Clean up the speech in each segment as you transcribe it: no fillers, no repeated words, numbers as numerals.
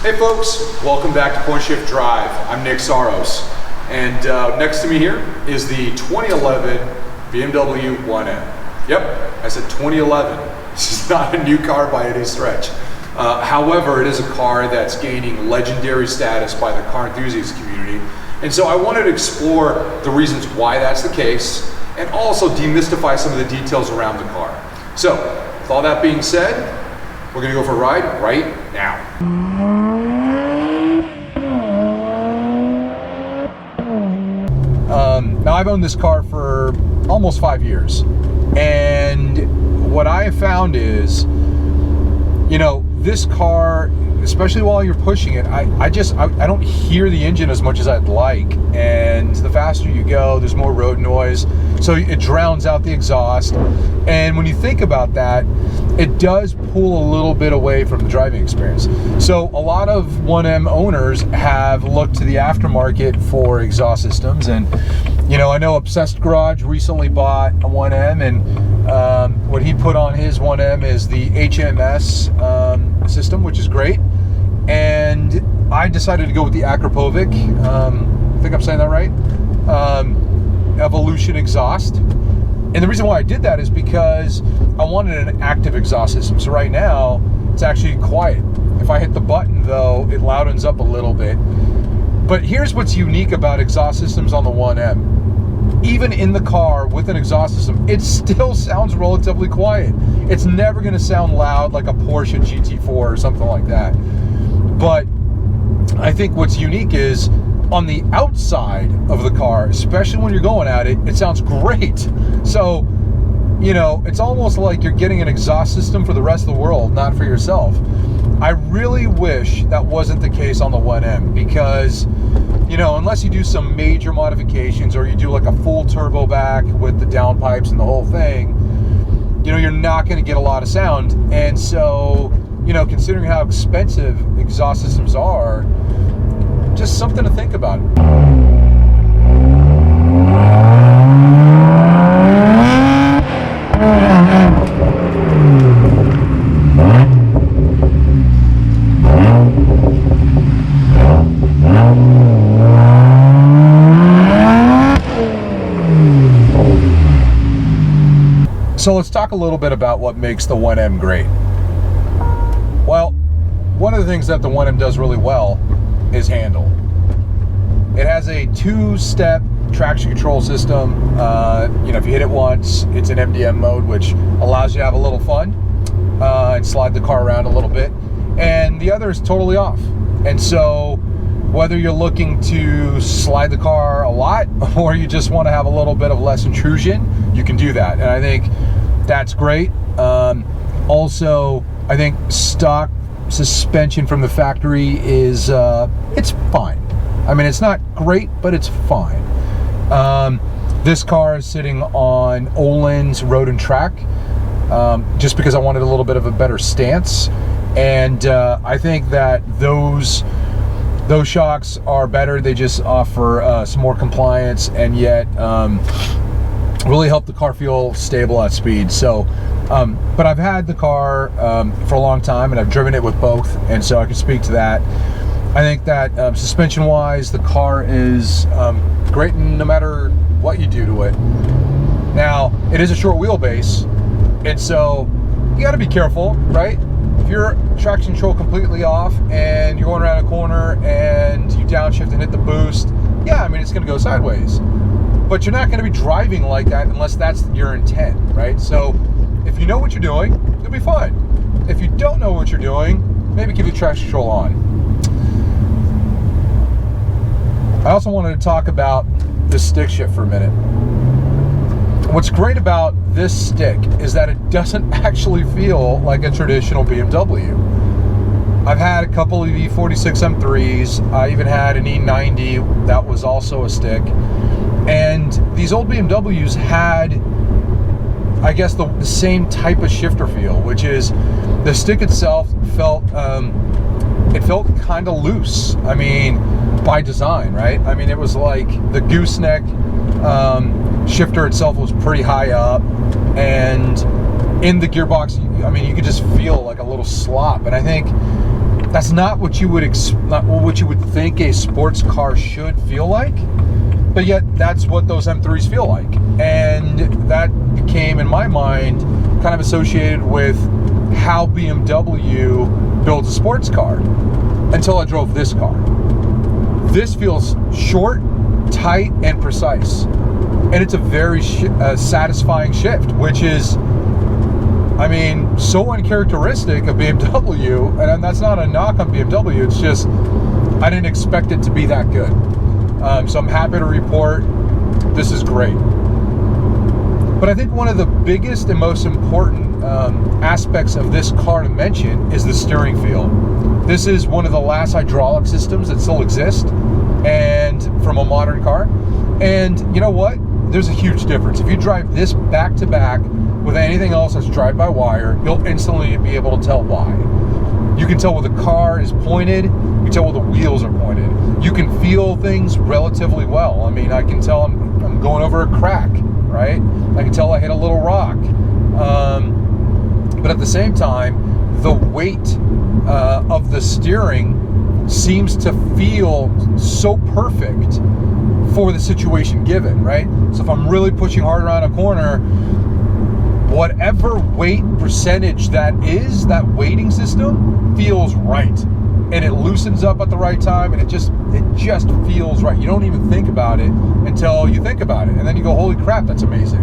Hey folks, welcome back to Point Shift Drive. I'm Nick Saros, and next to me here is the 2011 BMW 1M. Yep, I said 2011. This is not a new car by any stretch. However, it is a car that's gaining legendary status by the car enthusiast community, and so I wanted to explore the reasons why that's the case, and also demystify some of the details around the car. So, with all that being said, we're gonna go for a ride right now. Now I've owned this car for almost 5 years, and what I have found is, you know, this car, especially while you're pushing it, I don't hear the engine as much as I'd like, and the faster you go, there's more road noise, so it drowns out the exhaust. And when you think about that, it does pull a little bit away from the driving experience. So a lot of 1M owners have looked to the aftermarket for exhaust systems, and you know, I know Obsessed Garage recently bought a 1M, and what he put on his 1M is the HMS system, which is great. And I decided to go with the Akrapovic, I think I'm saying that right, Evolution exhaust. And the reason why I did that is because I wanted an active exhaust system. So right now, it's actually quiet. If I hit the button though, it loudens up a little bit. But here's what's unique about exhaust systems on the 1M. Even in the car with an exhaust system, it still sounds relatively quiet. It's never gonna sound loud like a Porsche GT4 or something like that. But I think what's unique is on the outside of the car, especially when you're going at it, it sounds great. So, you know, it's almost like you're getting an exhaust system for the rest of the world, not for yourself. I really wish that wasn't the case on the 1M, because, you know, unless you do some major modifications or you do like a full turbo back with the downpipes and the whole thing, you know, you're not going to get a lot of sound. And so, you know, considering how expensive exhaust systems are, just something to think about. So let's talk a little bit about what makes the 1M great. Well, one of the things that the 1M does really well is handle. It has a 2-step traction control system. You know, if you hit it once, it's in MDM mode, which allows you to have a little fun and slide the car around a little bit. And the other is totally off. And so whether you're looking to slide the car a lot or you just want to have a little bit of less intrusion, you can do that. And I think that's great. Also, I think stock suspension from the factory is it's fine. I mean, it's not great, but it's fine. This car is sitting on Öhlins Road and Track, just because I wanted a little bit of a better stance, and I think that those shocks are better. They just offer some more compliance, and yet really help the car feel stable at speed. So, but I've had the car for a long time, and I've driven it with both, and so I can speak to that. I think that suspension-wise, the car is great no matter what you do to it. Now, it is a short wheelbase, and so you got to be careful, right? If your traction control completely off and you're going around a corner and you downshift and hit the boost, yeah, I mean, it's going to go sideways. But you're not going to be driving like that unless that's your intent, right? So if you know what you're doing, you'll be fine. If you don't know what you're doing, maybe keep the traction control on. I also wanted to talk about the stick shift for a minute. What's great about this stick is that it doesn't actually feel like a traditional BMW. I've had a couple of E46 M3s. I even had an E90 that was also a stick. And these old BMWs had, I guess, the same type of shifter feel, which is the stick itself felt, it felt kind of loose. I mean, by design, right? I mean, it was like the gooseneck shifter itself was pretty high up, and in the gearbox, I mean, you could just feel like a little slop. And I think That's not what you would think a sports car should feel like, but yet that's what those M3s feel like. And that became, in my mind, kind of associated with how BMW builds a sports car until I drove this car. This feels short, tight, and precise. And it's a very satisfying shift, which is, I mean, so uncharacteristic of BMW. And that's not a knock on BMW. It's just, I didn't expect it to be that good. So I'm happy to report this is great. But I think one of the biggest and most important aspects of this car to mention is the steering feel. This is one of the last hydraulic systems that still exist, and from a modern car. And you know what? There's a huge difference. If you drive this back to back with anything else that's drive-by-wire, you'll instantly be able to tell why. You can tell where the car is pointed. You can tell where the wheels are pointed. You can feel things relatively well. I mean, I can tell I'm going over a crack, right? I can tell I hit a little rock. But at the same time, the weight of the steering seems to feel so perfect for the situation given, right? So if I'm really pushing hard around a corner, whatever weight percentage that is, that weighting system feels right. And it loosens up at the right time, and it just feels right. You don't even think about it until you think about it. And then you go, holy crap, that's amazing.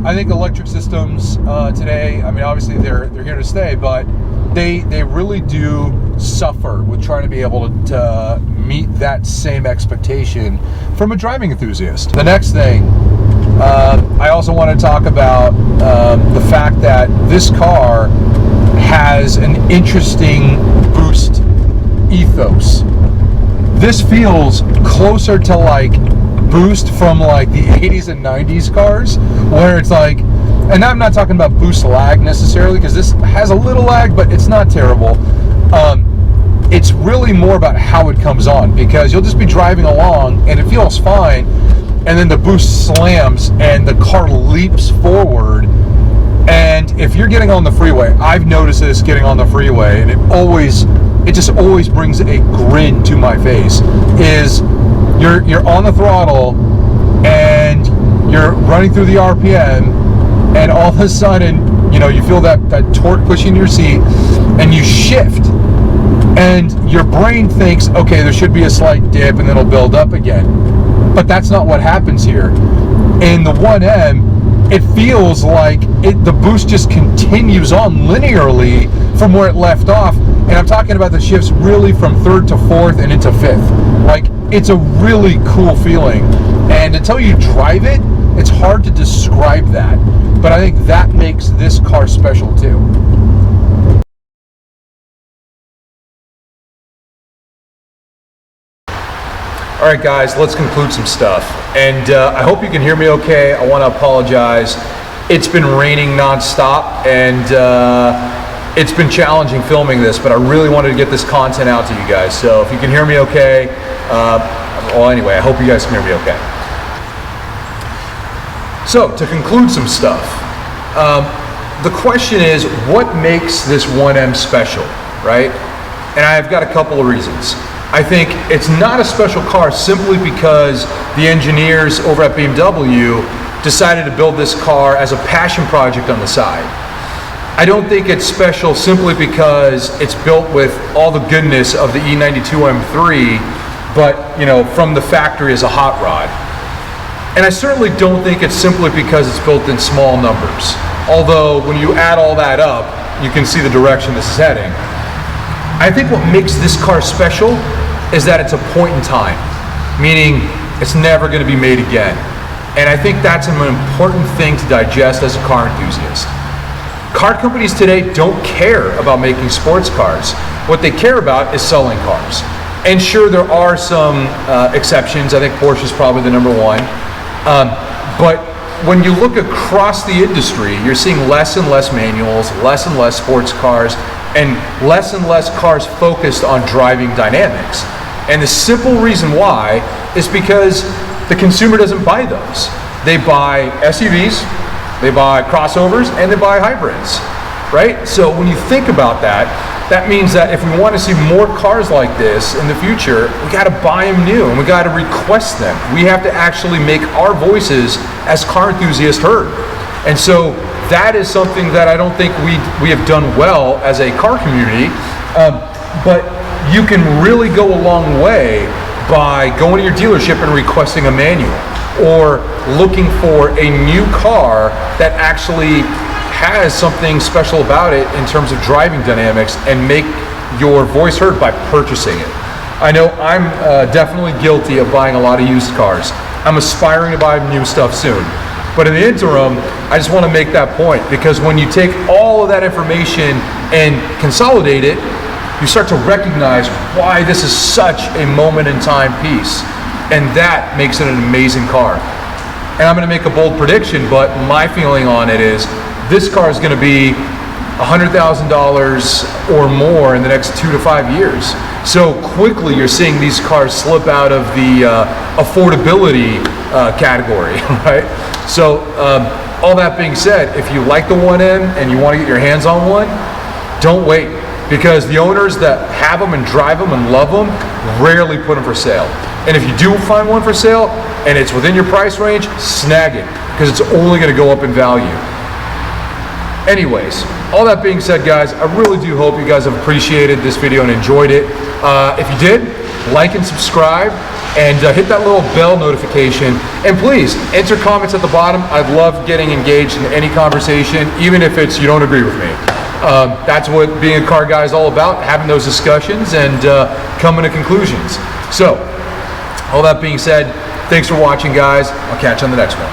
I think electric systems today, I mean, obviously they're here to stay, but they really do suffer with trying to be able to meet that same expectation from a driving enthusiast. The next thing, I also want to talk about the fact that this car has an interesting boost ethos. This feels closer to like boost from like the 80s and 90s cars, where it's like, and I'm not talking about boost lag necessarily, because this has a little lag, but it's not terrible. It's really more about how it comes on, because you'll just be driving along and it feels fine, and then the boost slams and the car leaps forward. And if you're getting on the freeway, I've noticed this getting on the freeway, and it just always brings a grin to my face, is you're on the throttle and you're running through the RPM, and all of a sudden, you know, you feel that torque pushing your seat, and you shift, and your brain thinks, okay, there should be a slight dip and then it'll build up again. But that's not what happens here. In the 1M, it feels like the boost just continues on linearly from where it left off. And I'm talking about the shifts really from third to fourth and into fifth. Like, it's a really cool feeling. And until you drive it, it's hard to describe that. But I think that makes this car special too. All right, guys, let's conclude some stuff. And I hope you can hear me okay. I want to apologize. It's been raining nonstop, and it's been challenging filming this, but I really wanted to get this content out to you guys. So if you can hear me okay, well, anyway, I hope you guys can hear me okay. So to conclude some stuff, the question is, what makes this 1M special, right? And I've got a couple of reasons. I think it's not a special car simply because the engineers over at BMW decided to build this car as a passion project on the side. I don't think it's special simply because it's built with all the goodness of the E92 M3, but, you know, from the factory as a hot rod. And I certainly don't think it's simply because it's built in small numbers. Although when you add all that up, you can see the direction this is heading. I think what makes this car special is that it's a point in time, meaning it's never going to be made again. And I think that's an important thing to digest as a car enthusiast. Car companies today don't care about making sports cars. What they care about is selling cars. And sure, there are some exceptions. I think Porsche's probably the number one. But when you look across the industry, you're seeing less and less manuals, less and less sports cars, and less cars focused on driving dynamics. And the simple reason why is because the consumer doesn't buy those. They buy SUVs, they buy crossovers, and they buy hybrids. right? So when you think about that, that means that if we want to see more cars like this in the future, we got to buy them new and we got to request them. We have to actually make our voices as car enthusiasts heard. And so that is something that I don't think we have done well as a car community, but you can really go a long way by going to your dealership and requesting a manual, or looking for a new car that actually has something special about it in terms of driving dynamics, and make your voice heard by purchasing it. I know I'm definitely guilty of buying a lot of used cars. I'm aspiring to buy new stuff soon. But in the interim, I just want to make that point, because when you take all of that information and consolidate it, you start to recognize why this is such a moment in time piece. And that makes it an amazing car. And I'm going to make a bold prediction, but my feeling on it is this car is going to be $100,000 or more in the next 2 to 5 years. So quickly you're seeing these cars slip out of the affordability category, right? So all that being said, if you like the 1M and you want to get your hands on one, don't wait, because the owners that have them and drive them and love them rarely put them for sale. And if you do find one for sale and it's within your price range, snag it, because it's only going to go up in value. Anyways, all that being said, guys, I really do hope you guys have appreciated this video and enjoyed it. If you did, like and subscribe, and hit that little bell notification. And please, enter comments at the bottom. I'd love getting engaged in any conversation, even if it's you don't agree with me. That's what being a car guy is all about, having those discussions and coming to conclusions. So, all that being said, thanks for watching, guys. I'll catch you on the next one.